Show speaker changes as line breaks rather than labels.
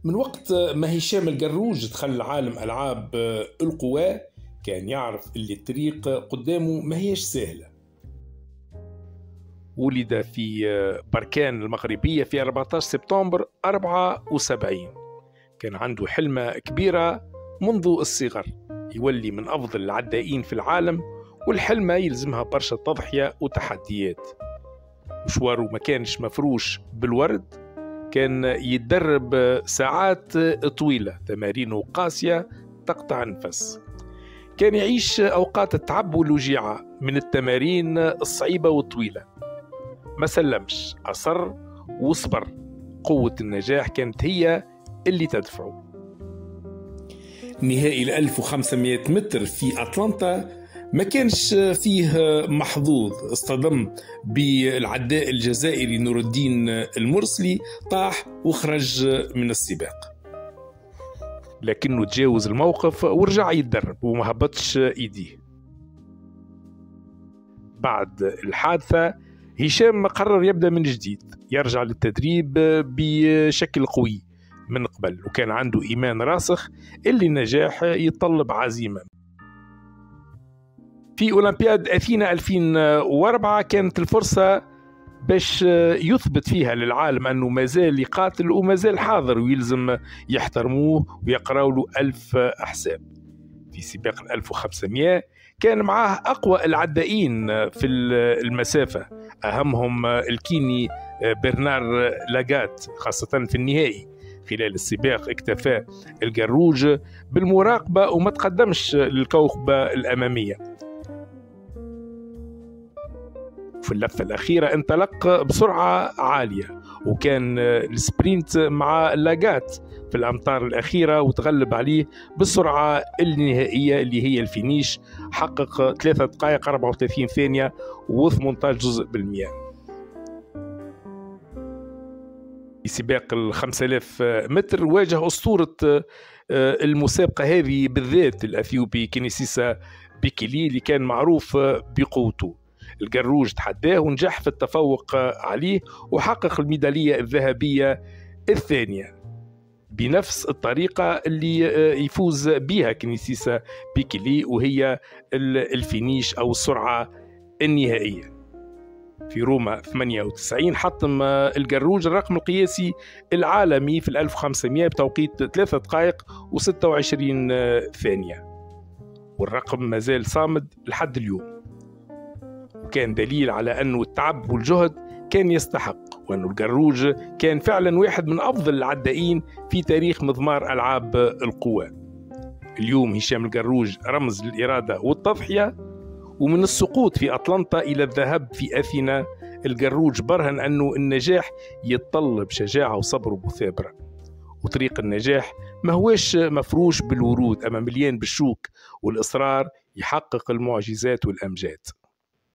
من وقت ما هشام القروج دخل عالم ألعاب القوى كان يعرف اللي الطريق قدامه ما هيش سهلة. ولد في بركان المغربية في 14 سبتمبر 74. كان عنده حلمة كبيرة منذ الصغر، يولي من أفضل العدائين في العالم، والحلمة يلزمها برشا تضحية وتحديات. مشواره ما كانش مفروش بالورد، كان يتدرب ساعات طويلة، تمارينه قاسية تقطع النفس. كان يعيش أوقات التعب والوجيعة من التمارين الصعيبة والطويلة. ما سلمش، أصر وصبر. قوة النجاح كانت هي اللي تدفعه. نهائي 1500 متر في أتلانتا ما كانش فيه محظوظ، اصطدم بالعداء الجزائري نور الدين المرسلي، طاح وخرج من السباق، لكنه تجاوز الموقف ورجع يتدرب وما هبطش ايديه. بعد الحادثة هشام قرر يبدأ من جديد، يرجع للتدريب بشكل قوي من قبل، وكان عنده إيمان راسخ اللي النجاح يتطلب عزيمة. في أولمبياد أثينا 2004 كانت الفرصة باش يثبت فيها للعالم أنه مازال يقاتل ومازال حاضر، ويلزم يحترموه ويقرأوا له 1000 حساب. في سباق 1500 كان معاه أقوى العدائين في المسافة، أهمهم الكيني برنار لاغات، خاصة في النهائي. خلال السباق اكتفى القروج بالمراقبة وما تقدمش للكوكبة الأمامية. في اللفة الأخيرة انطلق بسرعة عالية، وكان السبرينت مع لاغات في الأمتار الأخيرة وتغلب عليه بالسرعة النهائية اللي هي الفينيش. حقق 3 دقائق 34 ثانية و18 جزء بالمئة. في سباق 5000 متر واجه أسطورة المسابقة هذه بالذات الأثيوبي كينيسيسا بيكيلي اللي كان معروف بقوته. القروج تحداه ونجح في التفوق عليه وحقق الميدالية الذهبية الثانية بنفس الطريقة اللي يفوز بها كينيسيسا بيكيلي، وهي الفينيش أو السرعة النهائية. في روما 98 حطم القروج الرقم القياسي العالمي في 1500 بتوقيت 3 دقائق و26 ثانية، والرقم مازال صامد لحد اليوم، وكان دليل على أنه التعب والجهد كان يستحق، وأنه القروج كان فعلا واحد من أفضل العدائين في تاريخ مضمار ألعاب القوى. اليوم هشام القروج رمز للإرادة والتضحية، ومن السقوط في أتلانتا إلى الذهاب في أثينا القروج برهن أنه النجاح يتطلب شجاعة وصبر ومثابرة، وطريق النجاح ما هوش مفروش بالورود، أما مليان بالشوك والإصرار يحقق المعجزات والأمجاد.